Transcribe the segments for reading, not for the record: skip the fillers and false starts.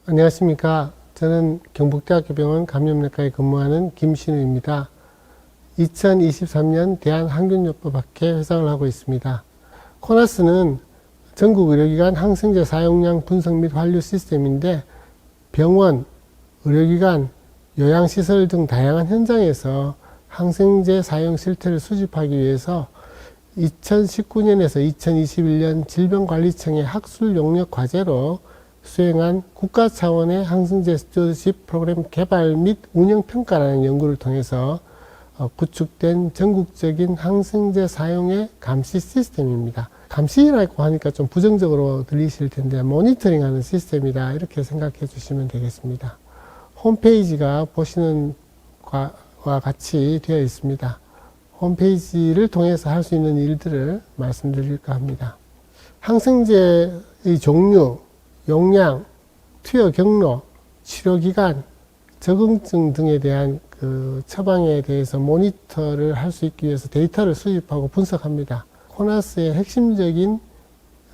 안녕하십니까. 저는 경북대학교 병원 감염내과에 근무하는 김신우입니다. 2023년 대한항균요법학회 회장을 하고 있습니다. 코나스는 전국 의료기관 항생제 사용량 분석 및 환류 시스템인데 병원, 의료기관, 요양시설 등 다양한 현장에서 항생제 사용 실태를 수집하기 위해서 2019년에서 2021년 질병관리청의 학술 용역 과제로 수행한 국가 차원의 항생제 스튜어드십 프로그램 개발 및 운영 평가라는 연구를 통해서 구축된 전국적인 항생제 사용의 감시 시스템입니다. 감시라고 하니까 좀 부정적으로 들리실 텐데 모니터링하는 시스템이다 이렇게 생각해 주시면 되겠습니다. 홈페이지가 보시는 것과 같이 되어 있습니다. 홈페이지를 통해서 할 수 있는 일들을 말씀드릴까 합니다. 항생제의 종류, 용량, 투여 경로, 치료기간, 적응증 등에 대한 그 처방에 대해서 모니터를 할 수 있기 위해서 데이터를 수집하고 분석합니다. 코나스의 핵심적인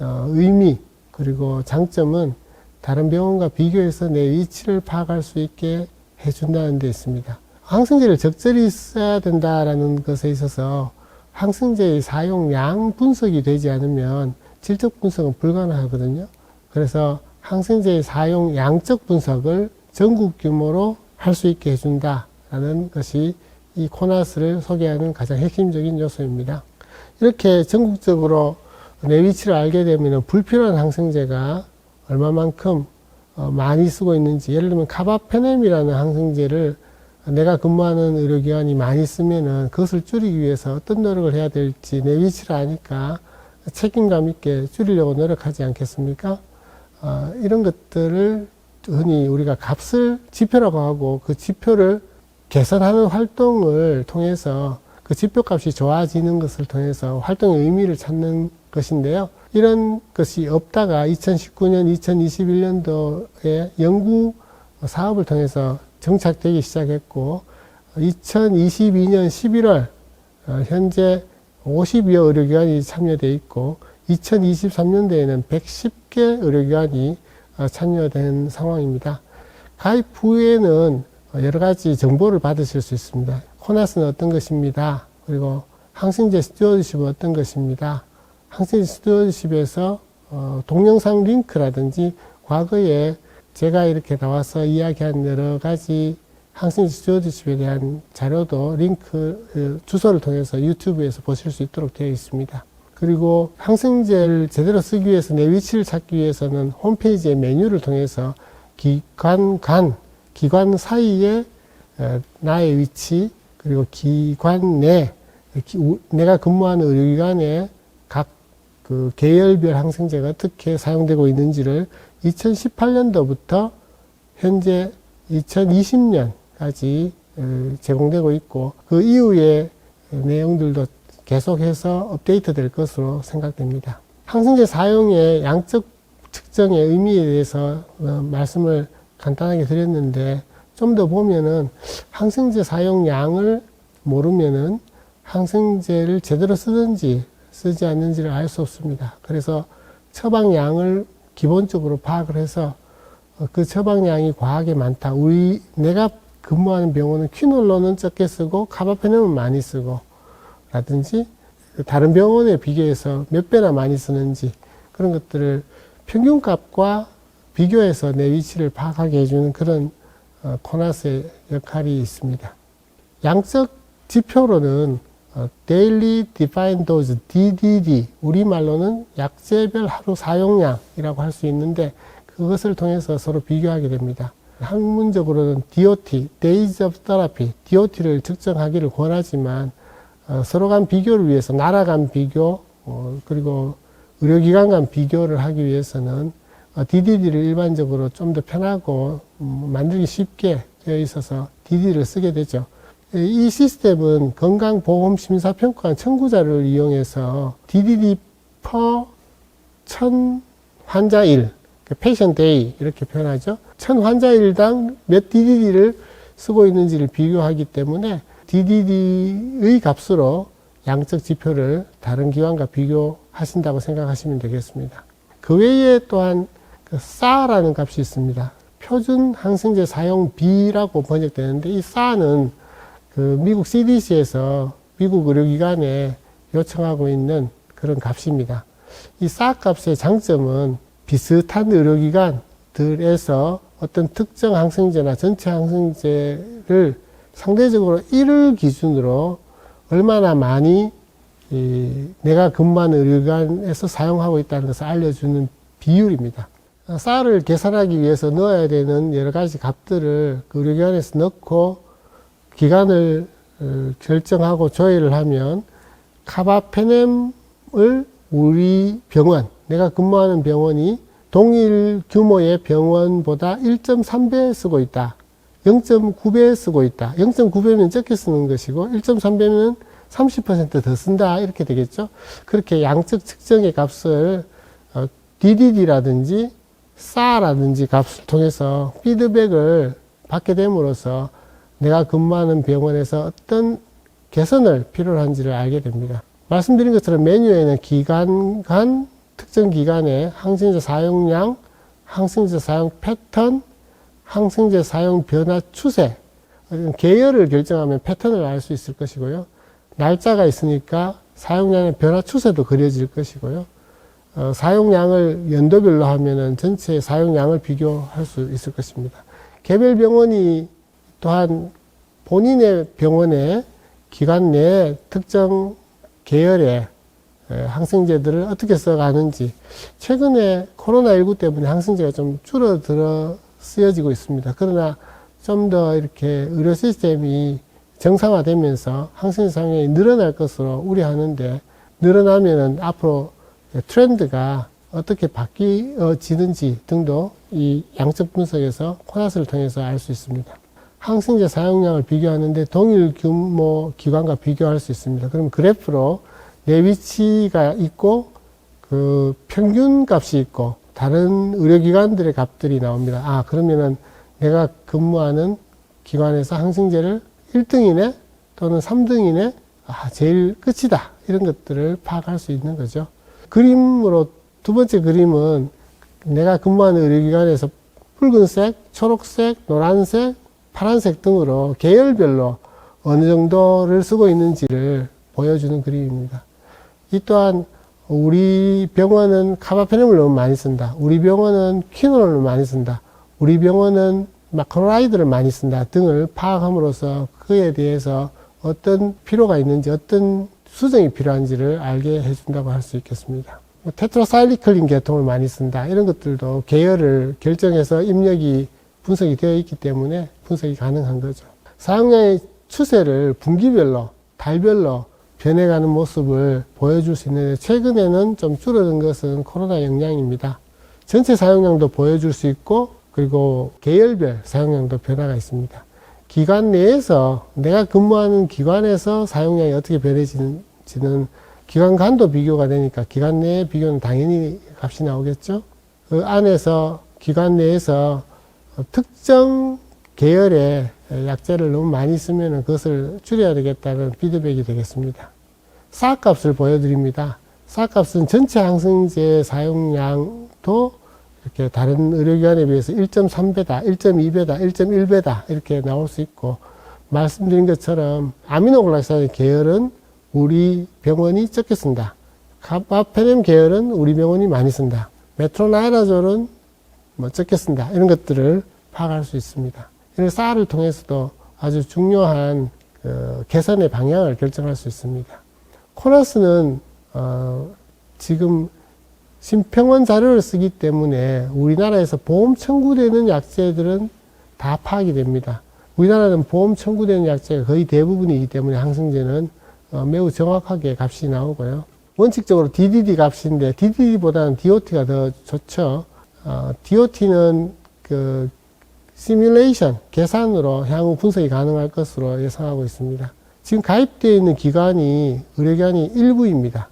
의미 그리고 장점은 다른 병원과 비교해서 내 위치를 파악할 수 있게 해준다는 데 있습니다. 항생제를 적절히 써야 된다는 것에 있어서 항생제의 사용량 분석이 되지 않으면 질적 분석은 불가능하거든요. 그래서 항생제의 사용 양적 분석을 전국 규모로 할 수 있게 해준다라는 것이 이 코나스를 소개하는 가장 핵심적인 요소입니다. 이렇게 전국적으로 내 위치를 알게 되면 불필요한 항생제가 얼마만큼 많이 쓰고 있는지, 예를 들면 카바페넴이라는 항생제를 내가 근무하는 의료기관이 많이 쓰면은 그것을 줄이기 위해서 어떤 노력을 해야 될지 내 위치를 아니까 책임감 있게 줄이려고 노력하지 않겠습니까? 이런 것들을 흔히 우리가 값을 지표라고 하고 그 지표를 개선하는 활동을 통해서 그 지표값이 좋아지는 것을 통해서 활동의 의미를 찾는 것인데요. 이런 것이 없다가 2019년, 2021년도에 연구 사업을 통해서 정착되기 시작했고 2022년 11월 현재 50여 의료기관이 참여되어 있고 2023년도에는 110개 의료기관이 참여된 상황입니다. 가입 후에는 여러 가지 정보를 받으실 수 있습니다. 코나스는 어떤 것입니다. 그리고 항생제 스튜어드십은 어떤 것입니다. 항생제 스튜어드십에서 동영상 링크라든지 과거에 제가 이렇게 나와서 이야기한 여러 가지 항생제 스튜어드십에 대한 자료도 링크 주소를 통해서 유튜브에서 보실 수 있도록 되어 있습니다. 그리고 항생제를 제대로 쓰기 위해서 내 위치를 찾기 위해서는 홈페이지의 메뉴를 통해서 기관 사이에 나의 위치, 그리고 기관 내, 내가 근무하는 의료기관의 각 그 계열별 항생제가 어떻게 사용되고 있는지를 2018년도부터 현재 2020년까지 제공되고 있고 그 이후의 내용들도 계속해서 업데이트 될 것으로 생각됩니다. 항생제 사용의 양적 측정의 의미에 대해서 말씀을 간단하게 드렸는데 좀 더 보면은 항생제 사용량을 모르면은 항생제를 제대로 쓰든지 쓰지 않는지를 알 수 없습니다. 그래서 처방량을 기본적으로 파악을 해서 그 처방량이 과하게 많다. 내가 근무하는 병원은 퀴놀론은 적게 쓰고 카바페넴은 많이 쓰고 라든지 다른 병원에 비교해서 몇 배나 많이 쓰는지 그런 것들을 평균값과 비교해서 내 위치를 파악하게 해주는 그런 코나스의 역할이 있습니다. 양적 지표로는 Daily Defined Dose, DDD, 우리말로는 약제별 하루 사용량이라고 할 수 있는데 그것을 통해서 서로 비교하게 됩니다. 학문적으로는 DOT, Days of Therapy, DOT를 측정하기를 권하지만 서로 간 비교를 위해서 나라 간 비교 그리고 의료기관 간 비교를 하기 위해서는 DDD를 일반적으로 좀 더 편하고 만들기 쉽게 되어 있어서 DDD를 쓰게 되죠. 이 시스템은 건강보험심사평가원 청구자료를 이용해서 DDD per 1000 환자일, patient day 이렇게 표현하죠. 1000 환자일당 몇 DDD를 쓰고 있는지를 비교하기 때문에 DDD의 값으로 양적 지표를 다른 기관과 비교하신다고 생각하시면 되겠습니다. 그 외에 또한 그 SAR라는 값이 있습니다. 표준 항생제 사용비라고 번역되는데, 이 SAR는 그 미국 CDC에서 미국 의료기관에 요청하고 있는 그런 값입니다. 이 SAR 값의 장점은 비슷한 의료기관들에서 어떤 특정 항생제나 전체 항생제를 상대적으로 1을 기준으로 얼마나 많이 내가 근무하는 의료기관에서 사용하고 있다는 것을 알려주는 비율입니다. SAR을 계산하기 위해서 넣어야 되는 여러 가지 값들을 그 의료기관에서 넣고 기간을 결정하고 조회를 하면 카바페넴을 우리 병원, 내가 근무하는 병원이 동일 규모의 병원보다 1.3배 쓰고 있다. 0.9배 쓰고 있다. 0.9배면 적게 쓰는 것이고 1.3배면 30% 더 쓴다. 이렇게 되겠죠. 그렇게 양적 측정의 값을 DDD라든지 SAR라든지 값을 통해서 피드백을 받게 됨으로써 내가 근무하는 병원에서 어떤 개선을 필요로 한지를 알게 됩니다. 말씀드린 것처럼 메뉴에는 기간 간 특정 기간의 항생제 사용량, 항생제 사용 패턴, 항생제 사용 변화 추세, 계열을 결정하면 패턴을 알 수 있을 것이고요. 날짜가 있으니까 사용량의 변화 추세도 그려질 것이고요. 사용량을 연도별로 하면은 전체 사용량을 비교할 수 있을 것입니다. 개별 병원이 또한 본인의 병원의 기간 내에 특정 계열의 항생제들을 어떻게 써가는지, 최근에 코로나19 때문에 항생제가 좀 줄어들어 쓰여지고 있습니다. 그러나 좀 더 이렇게 의료 시스템이 정상화되면서 항생제 사용량이 늘어날 것으로 우려하는데, 늘어나면은 앞으로 트렌드가 어떻게 바뀌어지는지 등도 이 양적 분석에서 코나스를 통해서 알 수 있습니다. 항생제 사용량을 비교하는데 동일 규모 기관과 비교할 수 있습니다. 그럼 그래프로 내 위치가 있고 그 평균 값이 있고 다른 의료기관들의 값들이 나옵니다. 아, 그러면은 내가 근무하는 기관에서 항생제를 1등이네 또는 3등이네, 아, 제일 끝이다, 이런 것들을 파악할 수 있는 거죠. 그림으로 두 번째 그림은 내가 근무하는 의료기관에서 붉은색, 초록색, 노란색, 파란색 등으로 계열별로 어느 정도를 쓰고 있는지를 보여주는 그림입니다. 이 또한 우리 병원은 카바페넴을 너무 많이 쓴다, 우리 병원은 퀴놀을 많이 쓴다, 우리 병원은 마크로라이드를 많이 쓴다 등을 파악함으로써 그에 대해서 어떤 필요가 있는지, 어떤 수정이 필요한지를 알게 해준다고 할 수 있겠습니다. 테트라사이클린 계통을 많이 쓴다, 이런 것들도 계열을 결정해서 입력이 분석이 되어 있기 때문에 분석이 가능한 거죠. 사용량의 추세를 분기별로, 달별로 변해가는 모습을 보여줄 수 있는데, 최근에는 좀 줄어든 것은 코로나 영향입니다. 전체 사용량도 보여줄 수 있고, 그리고 계열별 사용량도 변화가 있습니다. 기관 내에서, 내가 근무하는 기관에서 사용량이 어떻게 변해지는지는 기관 간도 비교가 되니까 기관 내의 비교는 당연히 값이 나오겠죠. 그 안에서 기관 내에서 특정 계열의 약제를 너무 많이 쓰면 그것을 줄여야 되겠다는 피드백이 되겠습니다. SAR 값을 보여드립니다. SAR 값은 전체 항생제 사용량도 이렇게 다른 의료기관에 비해서 1.3배다, 1.2배다, 1.1배다 이렇게 나올 수 있고, 말씀드린 것처럼 아미노글라이사드 계열은 우리 병원이 적게 쓴다, 카바페넴 계열은 우리 병원이 많이 쓴다, 메트로나이라졸은 적게 쓴다, 이런 것들을 파악할 수 있습니다. 이런 SAR을 통해서도 아주 중요한 개선의 방향을 결정할 수 있습니다. 코나스는 지금 심평원 자료를 쓰기 때문에 우리나라에서 보험 청구되는 약제들은 다 파악이 됩니다. 우리나라는 보험 청구되는 약제가 거의 대부분이기 때문에 항생제는 매우 정확하게 값이 나오고요. 원칙적으로 DDD 값인데 DDD보다는 DOT가 더 좋죠. DOT는 그 시뮬레이션, 계산으로 향후 분석이 가능할 것으로 예상하고 있습니다. 지금 가입되어 있는 기관이, 의료기관이 일부입니다.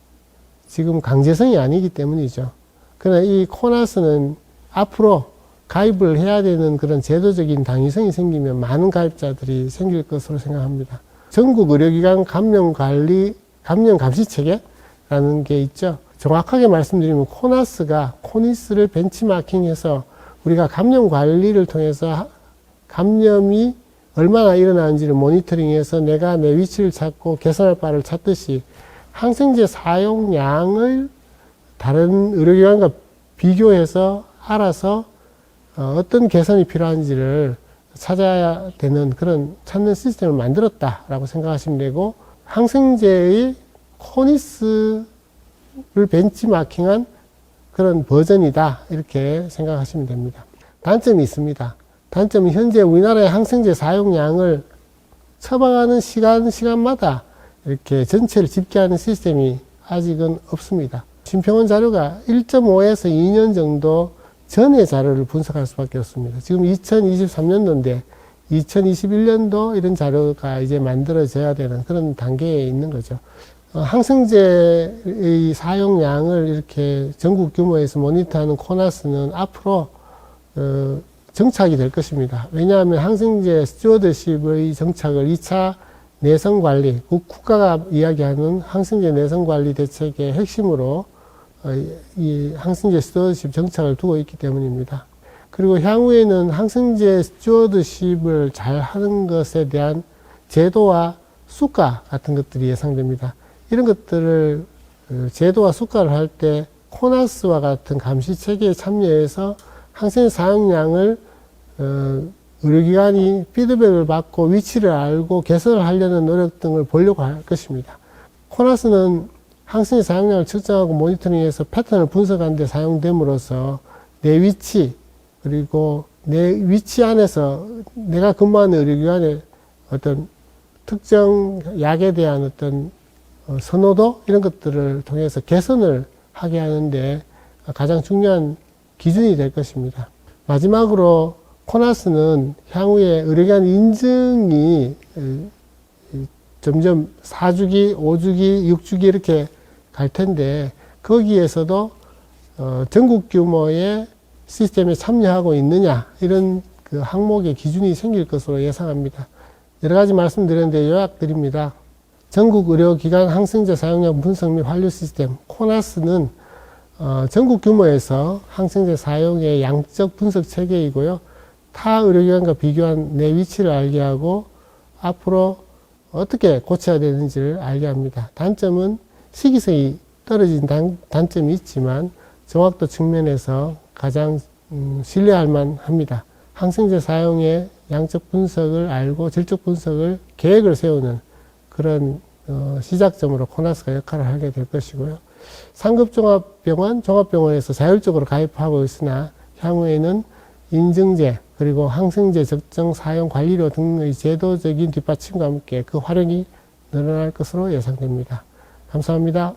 지금 강제성이 아니기 때문이죠. 그러나 이 코나스는 앞으로 가입을 해야 되는 그런 제도적인 당위성이 생기면 많은 가입자들이 생길 것으로 생각합니다. 전국 의료기관 감염관리, 감염감시체계라는 게 있죠. 정확하게 말씀드리면 코나스가 코니스를 벤치마킹해서 우리가 감염 관리를 통해서 감염이 얼마나 일어나는지를 모니터링해서 내가 내 위치를 찾고 개선할 바를 찾듯이 항생제 사용량을 다른 의료기관과 비교해서 알아서 어떤 개선이 필요한지를 찾아야 되는 그런 찾는 시스템을 만들었다라고 생각하시면 되고, 항생제의 코니스를 벤치마킹한 그런 버전이다 이렇게 생각하시면 됩니다. 단점이 있습니다. 단점은 현재 우리나라의 항생제 사용량을 처방하는 시간마다 이렇게 전체를 집계하는 시스템이 아직은 없습니다. 심평원 자료가 1.5에서 2년 정도 전의 자료를 분석할 수밖에 없습니다. 지금 2023년도인데 2021년도 이런 자료가 이제 만들어져야 되는 그런 단계에 있는 거죠. 항생제의 사용량을 이렇게 전국 규모에서 모니터하는 코나스는 앞으로 정착이 될 것입니다. 왜냐하면 항생제 스튜어드십의 정착을 2차 내성관리, 국가가 이야기하는 항생제 내성관리 대책의 핵심으로 이 항생제 스튜어드십 정착을 두고 있기 때문입니다. 그리고 향후에는 항생제 스튜어드십을 잘 하는 것에 대한 제도와 수가 같은 것들이 예상됩니다. 이런 것들을 제도와 수가를 할 때 코나스와 같은 감시 체계에 참여해서 항생제 사용량을 의료기관이 피드백을 받고 위치를 알고 개선을 하려는 노력 등을 보려고 할 것입니다. 코나스는 항생제 사용량을 측정하고 모니터링해서 패턴을 분석하는 데 사용됨으로써 내 위치, 그리고 내 위치 안에서 내가 근무하는 의료기관의 어떤 특정 약에 대한 어떤 선호도 이런 것들을 통해서 개선을 하게 하는데 가장 중요한 기준이 될 것입니다. 마지막으로 코나스는 향후에 의료기관 인증이 점점 4주기, 5주기, 6주기 이렇게 갈 텐데 거기에서도 전국 규모의 시스템에 참여하고 있느냐 이런 그 항목의 기준이 생길 것으로 예상합니다. 여러 가지 말씀드렸는데 요약드립니다. 전국 의료기관 항생제 사용량 분석 및 환류 시스템 코나스는 전국 규모에서 항생제 사용의 양적 분석 체계이고요. 타 의료기관과 비교한 내 위치를 알게 하고 앞으로 어떻게 고쳐야 되는지를 알게 합니다. 단점은 시기성이 떨어진 단점이 있지만 정확도 측면에서 가장 신뢰할 만합니다. 항생제 사용의 양적 분석을 알고 질적 분석을 계획을 세우는 그런 시작점으로 코나스가 역할을 하게 될 것이고요. 상급종합병원, 종합병원에서 자율적으로 가입하고 있으나 향후에는 인증제 그리고 항생제 적정 사용 관리료 등의 제도적인 뒷받침과 함께 그 활용이 늘어날 것으로 예상됩니다. 감사합니다.